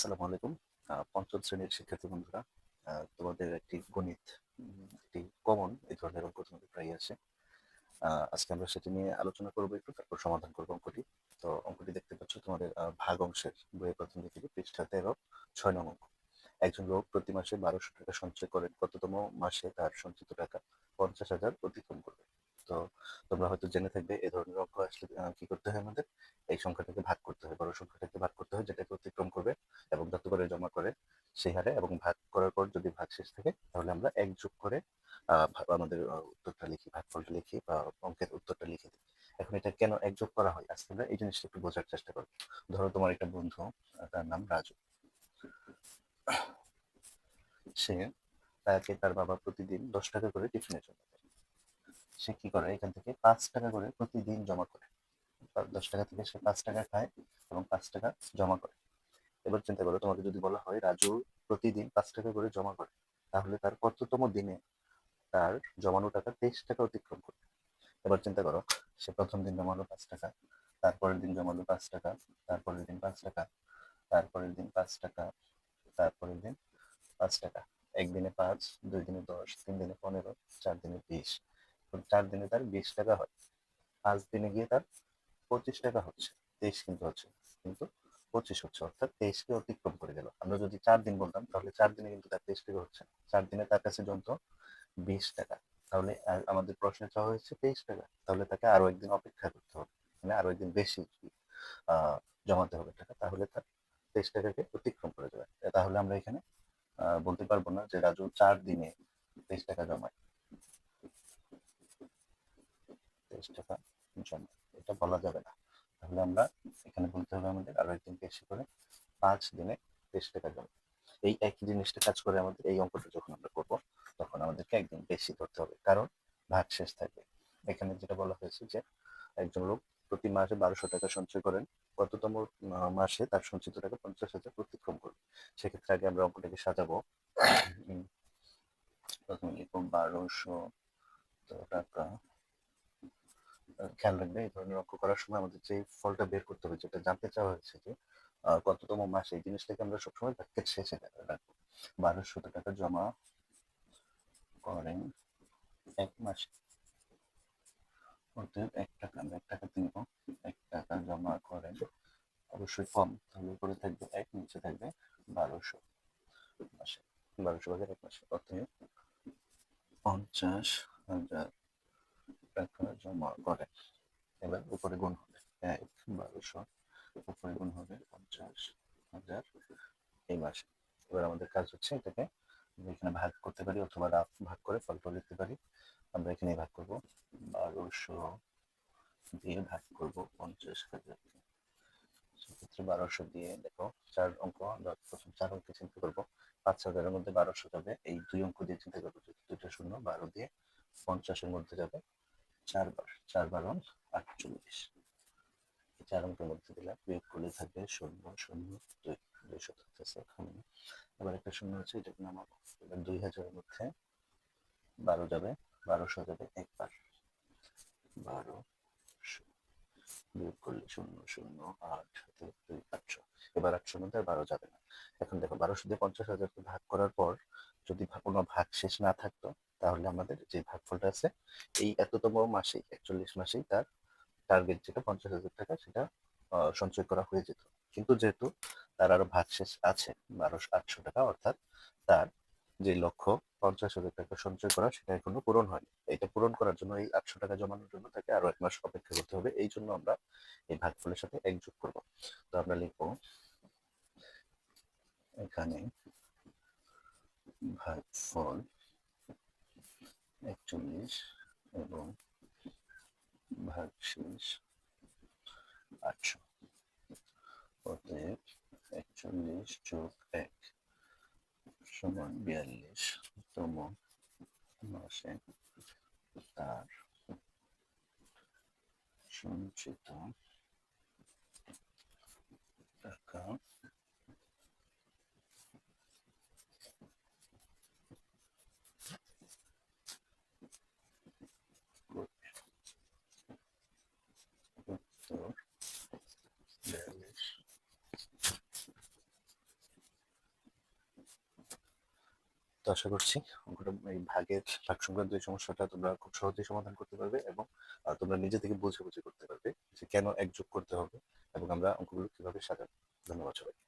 আসসালামু আলাইকুম। পঞ্চম শ্রেণীর শিক্ষার্থী বন্ধুরা, তোমাদের একটি গণিত একটি কমন এই ধরনের অঙ্ক তোমাদের প্রায় আসে। আজকে আমরা সেটি নিয়ে আলোচনা করবো একটু, তারপর সমাধান করবো অঙ্কটি। তো অঙ্কটি দেখতে পাচ্ছ তোমাদের ভাগ অংশের বইয়ের প্রথম দিকে পৃষ্ঠা 13, 6 নং অঙ্ক। একজন লোক প্রতি মাসে 1200 টাকা সঞ্চয় করেন, কততম মাসে তার সঞ্চিত টাকা 50,000 অতিক্রম করবে? তো তোমরা হয়তো জেনে থাকবে এই ধরনের অঙ্ক আসলে কি করতে হয়, আমাদের এই সংখ্যাটাকে ভাগ করতে হয়, বড় সংখ্যাটাকে ভাগ করতে হয় যেটাকে অতিক্রম করবে, এবং যত করে জমা করে সেই হারে, এবং ভাগ করার পর যদি ভাগ শেষ থাকে তাহলে আমরা এক যোগ করে আমাদের উত্তরটা লিখি, ভাগফলটা লিখি বা অঙ্কের উত্তরটা লিখে দিই। এখন এটা কেন এক যোগ করা হয়, আজকে আমরা এই জিনিসটা একটু বোঝার চেষ্টা করবো। ধরো তোমার একটা বন্ধু, তার নাম রাজু। সে তাকে তার বাবা প্রতিদিন 10 টাকা করে টিফিনের জন্য দেয়। সে কি করে, এখান থেকে 5 টাকা করে প্রতিদিন জমা করে। 10 টাকা থেকে সে 5 টাকা খায় এবং 5 টাকা জমা করে। এবার চিন্তা করো, তোমাকে যদি বলা হয় রাজু প্রতিদিন 5 টাকা করে জমা করে, তাহলে তার কততম দিনে তার জমানো টাকা 23 টাকা অতিক্রম করবে? এবার চিন্তা করো, সে প্রথম দিন জমালো 5 টাকা, তারপরের দিন জমালো 5 টাকা, তারপরের দিন 5 টাকা, তারপরের দিন 5 টাকা, তারপরের দিন 5 টাকা। একদিনে 5, 2 দিনে 10, 3 দিনে 15, 4 দিনে 20। 4 দিনে তার 20 টাকা হয়। 5 দিনে গিয়ে তার 25 টাকা হচ্ছে। 23 কিন্তু হচ্ছে, কিন্তু 25 হচ্ছে, অর্থাৎ 23কে অতিক্রম করে গেল। আমরা যদি 4 দিন বলতাম তাহলে 4 দিনে কিন্তু তার 23 টাকা হচ্ছে না। 4 দিনে তার কাছে জমত 20 টাকা। তাহলে আমাদের প্রশ্নে চাওয়া হয়েছে 23 টাকা, তাহলে তাকে আরো একদিন অপেক্ষা করতে হবে, মানে আরো একদিন বেশি আহ জমাতে হবে টাকা, তাহলে তার 23 টাকাকে অতিক্রম করে যাবে। তাহলে আমরা এখানে বলতে পারবো না যে রাজু 4 দিনে 23 টাকা জমায়। 23 টাকা জমায়, এটা বলা যাবে না। তাহলে আমরা এখানে বলতে হবে আমাদের আরো একদিন বেশি করে, 5 দিনে 23 টাকা জমায়। এই একই জিনিসটা কাজ করে আমাদের এই অঙ্কটা যখন আমরা করবো, তখন আমাদেরকে একদিন বেশি ধরতে হবে, কারণ ভাগ শেষ থাকবে। এখানে যেটা বলা হয়েছে যে একজন লোক প্রতি মাসে 1200 টাকা সঞ্চয় করেন, কততম মাসে তার সঞ্চিত টাকা 50,000 অতিক্রম করবে। সেক্ষেত্রে আগে আমরা অঙ্কটাকে সাজাবো। প্রথমে লিখবো 1200 টাকা। খেয়াল রাখবে, এই ধরনের অঙ্ক করার সময় আমাদের যে ফলটা বের করতে হবে, যেটা জানতে চাওয়া হয়েছে যে কততম মাসে, এই জিনিসটাকে আমরা সবসময় ভাগ্যের শেষে রাখবো। 1200 টাকা জমা করেন এক মাসে, অতএব 1 টাকা, আমরা 1 টাকাতে নিব। 1 টাকা জমা করেন, অবশ্যই কম, তাহলে উপরে থাকবে 1, নিচে থাকবে 1200 মাসে। 1200 ভাগের 1 মাসে, অতএব 50,000 টাকা জমা করেন। এবার উপরে গুণ হবে 1, 1200, উপরে গুণ হবে 50,000 এই মাসে। এবার আমাদের কাজ হচ্ছে এটাকে এখানে ভাগ করতে পারি, অথবা রাফ ভাগ করে ফলাফল লিখতে পারি। আমরা এখানে ভাগ করব, 1200 দিয়ে ভাগ করব 50,000। সেক্ষেত্রে 1200 দিয়ে দেখো 4 অঙ্ক, আমরা প্রথম 4 অঙ্কে চিন্তা করবো। 5,000-এর মধ্যে 1200 যাবে, এই 2 অঙ্ক দিয়ে চিন্তা করবো, দুটো শূন্য 12 দিয়ে 50-এর মধ্যে যাবে 4 বার, 4 বার 48। এই 4 অঙ্কের মধ্যে দিলাম, বিয়োগ করলে থাকবে 0, 0, 2, 200 থাকতেছে এখানে। এবার একটা শূন্য আছে, এটাকে নামাবো। এবার 2000-এর মধ্যে 12 যাবে, 1200 যাবে একবার, 1200 বিয়োগ করলে 0, 0, 8, 2, 800। এবার 800-র মধ্যে আর 12 যাবে না। এখন দেখো, 1200 দিয়ে 50,000-কে ভাগ করার পর যদি কোনো ভাগ শেষ না থাকতো, তাহলে আমাদের যে ভাগফলটা আছে এই এততম মাসেই, 41 মাসেই তার টার্গেট যেটা 50,000 টাকা, সেটা সঞ্চয় করা হয়ে যেত। কিন্তু যেহেতু তার আরো ভাগশেষ আছে 800 টাকা, অর্থাৎ তার যে লক্ষ্য 50,000 টাকা সঞ্চয় করা, সেটা এখনো পূরণ হয়নি। এটা পূরণ করার জন্য, এই 800 টাকা জমানোর জন্য তাকে আরো 1 মাস অপেক্ষা করতে হবে। এই জন্য আমরা এই ভাগফলের সাথে এক যোগ করবো। তো আমরা লিখবো এখানে ভাগফল 41 এবং ভাগশেষ 800, অতএব 41 যোগ 1 সমান 42তম মাসে তার সঞ্চিত টাকা উত্তর 42। তো আশা করছি অঙ্কটা এই ভাগ সংক্রান্ত এই সমস্যাটা তোমরা খুব সহজেই সমাধান করতে পারবে এবং তোমরা নিজে থেকে বুঝে বুঝে করতে পারবে যে কেন এক যোগ করতে হবে এবং আমরা অঙ্কগুলো কিভাবে সাজাবো। ধন্যবাদ সবাই।